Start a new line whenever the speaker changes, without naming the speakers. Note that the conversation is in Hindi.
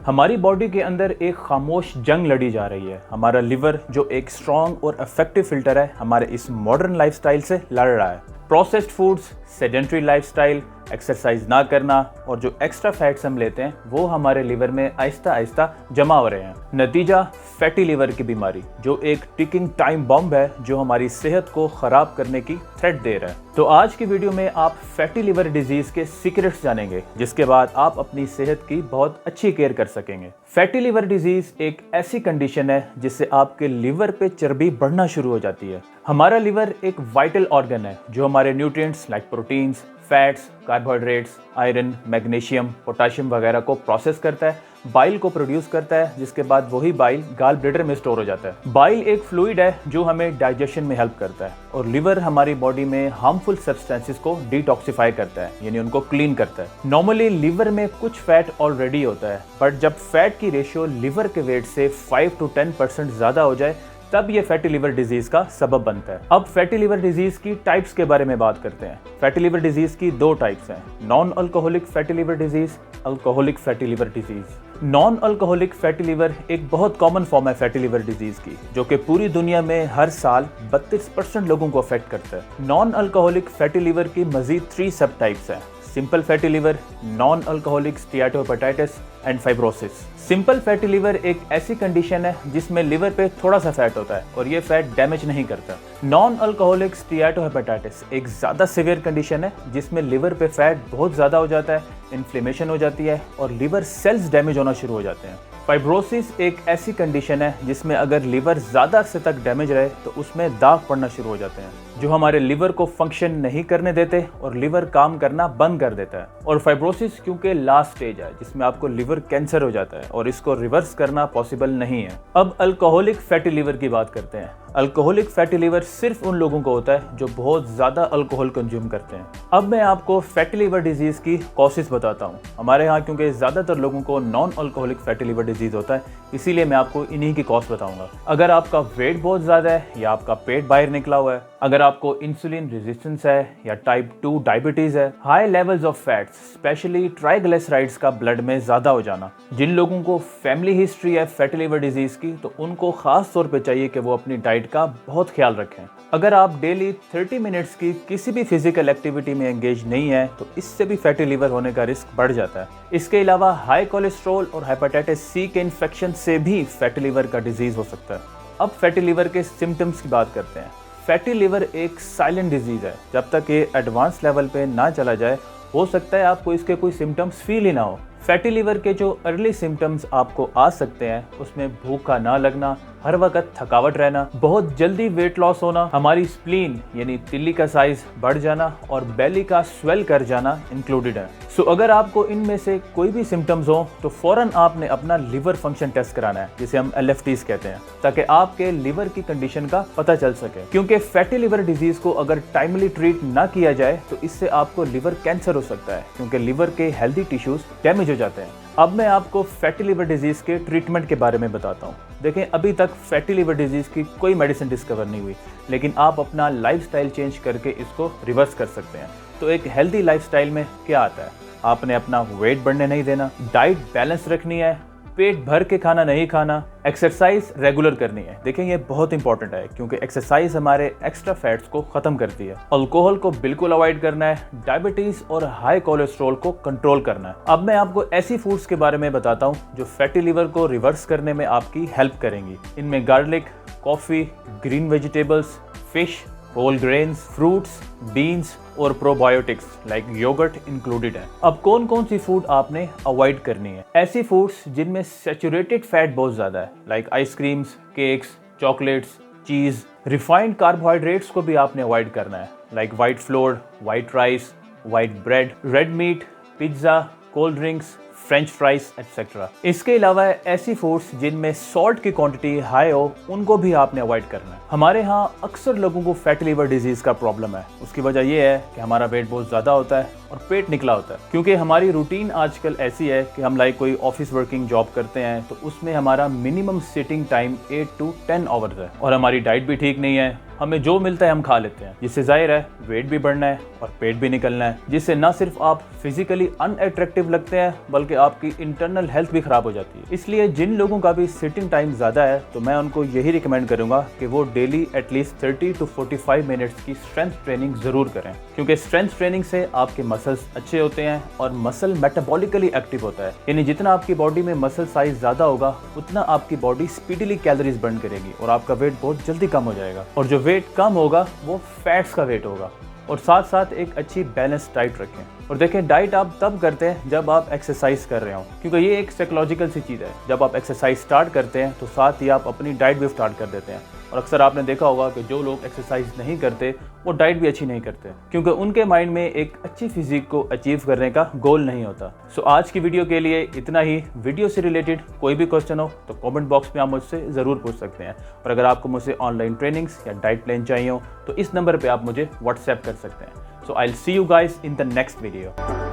हमारी बॉडी के अंदर एक खामोश जंग लड़ी जा रही है। हमारा लिवर जो एक स्ट्रॉन्ग और इफेक्टिव फिल्टर है, हमारे इस मॉडर्न लाइफस्टाइल से लड़ रहा है। Processed foods, sedentary lifestyle, exercise ना करना और जो एक्स्ट्रा फैट्स हम लेते हैं वो हमारे लिवर में आहिस्ता आहिस्ता जमा हो रहे हैं। नतीजा फैटी लिवर की बीमारी, जो एक टिकिंग टाइम बॉम्ब है जो हमारी सेहत को खराब करने की थ्रेट दे रहा है। तो आज की वीडियो में आप फैटी लिवर डिजीज के सीक्रेट्स जानेंगे, जिसके बाद आप अपनी सेहत की बहुत अच्छी केयर कर सकेंगे। फैटी लिवर डिजीज एक ऐसी कंडीशन है जिससे आपके लिवर पे चर्बी बढ़ना शुरू हो जाती है। हमारा लिवर एक वाइटल ऑर्गन है जो हमारे nutrients like proteins, fats, carbohydrates, iron, magnesium, potassium वगैरह को प्रोसेस करता है, बाइल को प्रोड्यूस करता है, जिसके बाद वही बाइल गॉल ब्लैडर में स्टोर हो जाता है। बाइल एक फ्लूइड है जो हमें डाइजेशन में हेल्प करता है और लिवर हमारी बॉडी में हार्मफुल सब्सटेंसेस को डिटॉक्सिफाई करता है, यानी उनको क्लीन करता है। नॉर्मली लिवर में कुछ फैट ऑलरेडी होता है, बट जब फैट की रेशियो लिवर के वेट से 5 to 10% ज्यादा हो जाए तब ये फैटी लिवर डिजीज का सबब बनता है। अब फैटी लिवर डिजीज की टाइप्स के बारे में बात करते हैं। फैटी लिवर डिजीज की दो टाइप्स हैं, non alcoholic fatty liver disease, alcoholic fatty liver disease. Non alcoholic fatty liver एक बहुत कॉमन फॉर्म है फैटी लिवर डिजीज की, जो कि पूरी दुनिया में हर साल 32% लोगों को अफेक्ट करता है। नॉन अल्कोहलिक फैटी लिवर की मजीद 3 सब टाइप्स हैं, simple fatty liver, non alcoholic steatohepatitis and fibrosis. Simple fatty liver एक ऐसी कंडीशन है जिसमें लिवर पे थोड़ा सा फैट होता है और ये फैट डैमेज नहीं करता। नॉन अल्कोहलिक स्टीएटोहेपेटाइटिस एक ज़्यादा सीवियर कंडीशन है जिसमें लिवर पे फैट बहुत ज़्यादा हो जाता है, इन्फ्लेमेशन हो जाती है और लिवर सेल्स डैमेज होना शुरू हो जाते हैं। फाइब्रोसिस एक ऐसी कंडीशन है जिसमें अगर लिवर ज़्यादा अरसे तक डैमेज रहे तो उसमें दाग पड़ना शुरू हो जाते हैं, जो हमारे लिवर को फंक्शन नहीं करने देते और लिवर काम करना बंद कर देता है। और फाइब्रोसिस क्योंकि लास्ट स्टेज है जिसमें आपको लिवर कैंसर हो जाता है और इसको रिवर्स करना पॉसिबल नहीं है। अब अल्कोहलिक फैटी लिवर की बात करते हैं। अल्कोहलिक फैटी लिवर सिर्फ उन लोगों को होता है जो बहुत ज़्यादा अल्कोहल कंज्यूम करते हैं। अब मैं आपको फैटी लिवर डिजीज़ की कॉसेस बताता हूँ। हमारे यहाँ क्योंकि ज़्यादातर लोगों को non alcoholic fatty liver disease होता है, इसीलिए मैं आपको इन्हीं की कॉज बताऊंगा। अगर आपका वेट बहुत ज़्यादा है या आपका पेट बाहर निकला हुआ है, अगर आपको इंसुलिन रेजिस्टेंस है या टाइप 2 डायबिटीज़ है, high levels of fats specially triglycerides का ब्लड में ज़्यादा हो जाना, जिन लोगों को फैमिली हिस्ट्री है फैटी लिवर डिजीज़ की तो उनको ख़ास तौर पे चाहिए कि वो अपनी डाइट का बहुत ख्याल रखें। अगर आप डेली 30 मिनट्स की किसी भी फिजिकल एक्टिविटी में एंगेज नहीं है तो इससे भी फैटी लिवर होने का रिस्क बढ़ जाता है। इसके अलावा हाई कोलेस्ट्रॉल और हेपेटाइटिस सी के इन्फेक्शन से भी फैटी लिवर का डिजीज़ हो सकता है। अब फैटी लिवर के सिम्टम्स की बात करते हैं। फैटी लिवर एक साइलेंट डिजीज़ है, जब तक ये एडवांस लेवल पे ना चला जाए हो सकता है आपको इसके कोई सिम्टम्स फील ही ना हो। फैटी लिवर के जो अर्ली सिम्टम्स आपको आ सकते हैं उसमें भूख का ना लगना, हर वक्त थकावट रहना, बहुत जल्दी वेट लॉस होना, हमारी स्प्लीन यानी तिल्ली का साइज बढ़ जाना और बेली का स्वेल कर जाना इंक्लूडेड है। सो अगर आपको इनमें से कोई भी सिम्टम्स हो तो फौरन आपने अपना लिवर फंक्शन टेस्ट कराना है, जिसे हम LFTs कहते हैं, ताकि आपके लिवर की कंडीशन का पता चल सके। क्योंकि फैटी लिवर डिजीज को अगर टाइमली ट्रीट ना किया जाए तो इससे आपको लिवर कैंसर हो सकता है, क्योंकि लिवर के हेल्दी टिश्यूज डैमेज हो जाते हैं। अब मैं आपको फैटी लिवर डिजीज के ट्रीटमेंट के बारे में बताता हूँ। देखें, अभी तक फैटी लिवर डिजीज की कोई मेडिसिन डिस्कवर नहीं हुई, लेकिन आप अपना लाइफस्टाइल चेंज करके इसको रिवर्स कर सकते हैं। तो एक हेल्दी लाइफस्टाइल में क्या आता है? आपने अपना वेट बढ़ने नहीं देना, डाइट बैलेंस रखनी है, पेट भर के खाना नहीं खाना, एक्सरसाइज रेगुलर करनी है। देखें, ये बहुत इंपॉर्टेंट है क्योंकि एक्सरसाइज हमारे एक्स्ट्रा फैट्स को खत्म करती है। अल्कोहल को बिल्कुल अवॉइड करना है, डायबिटीज और हाई कोलेस्ट्रॉल को कंट्रोल करना है। अब मैं आपको ऐसी फूड्स के बारे में बताता हूँ जो फैटी लिवर को रिवर्स करने में आपकी हेल्प करेंगी। इनमें garlic, coffee, green vegetables, fish, whole grains, fruits, beans और प्रोबायोटिक्स लाइक योगर्ट इंक्लूडेड है। अब कौन कौन सी फूड आपने अवॉइड करनी है? ऐसी फूड्स जिनमें सैचुरेटेड फैट बहुत ज़्यादा है, लाइक आइसक्रीम्स, केक्स, चॉकलेट्स, चीज़। रिफाइंड कार्बोहाइड्रेट्स को भी आपने अवॉइड करना है, like white floor, white rice, white bread, red meat, pizza, cold drinks, French fries etcetera. इसके अलावा ऐसी फूड्स जिनमें सॉल्ट की क्वांटिटी हाई हो, उनको भी आपने अवॉइड करना है। हमारे यहाँ अक्सर लोगों को फैटी लिवर डिजीज़ का प्रॉब्लम है। उसकी वजह यह है कि हमारा वेट बहुत ज़्यादा होता है और पेट निकला होता है। क्योंकि हमारी रूटीन आजकल ऐसी है कि हम लाइक कोई ऑफिस वर्किंग जॉब करते हैं तो उसमें हमारा minimum sitting time 8 to 10 hours है और हमारी डाइट भी ठीक नहीं है। हमें जो मिलता है हम खा लेते हैं, जिससे जाहिर है वेट भी बढ़ना है और पेट भी निकलना है, जिससे ना सिर्फ आप फिजिकली अनअट्रैक्टिव लगते हैं बल्कि आपकी इंटरनल हेल्थ भी खराब हो जाती है। इसलिए जिन लोगों का भी सिटिंग टाइम ज़्यादा है तो मैं उनको यही रिकमेंड करूंगा कि वो डेली एटलीस्ट 30 to 45 मिनट्स की स्ट्रेंथ ट्रेनिंग ज़रूर करें, क्योंकि स्ट्रेंथ ट्रेनिंग से आपके मसल्स अच्छे होते हैं और मसल मेटाबॉलिकली एक्टिव होता है। यानी जितना आपकी बॉडी में मसल साइज ज़्यादा होगा उतना आपकी बॉडी स्पीडीली कैलोरीज बर्न करेगी और आपका वेट बहुत जल्दी कम हो जाएगा। और जो वेट कम होगा वो फैट्स का वेट होगा। और साथ साथ एक अच्छी बैलेंस डाइट रखें। और देखें, डाइट आप तब करते हैं जब आप एक्सरसाइज कर रहे हो, क्योंकि ये एक साइकोलॉजिकल सी चीज़ है। जब आप एक्सरसाइज स्टार्ट करते हैं तो साथ ही आप अपनी डाइट भी स्टार्ट कर देते हैं। और अक्सर आपने देखा होगा कि जो लोग एक्सरसाइज नहीं करते वो डाइट भी अच्छी नहीं करते, क्योंकि उनके माइंड में एक अच्छी फिजिक को अचीव करने का गोल नहीं होता। सो आज की वीडियो के लिए इतना ही। वीडियो से रिलेटेड कोई भी क्वेश्चन हो तो कमेंट बॉक्स में आप मुझसे ज़रूर पूछ सकते हैं। और अगर आपको मुझसे ऑनलाइन ट्रेनिंग्स या डाइट प्लान चाहिए हो तो इस नंबर पर आप मुझे व्हाट्सएप कर सकते हैं। So I will see you guys in the next video.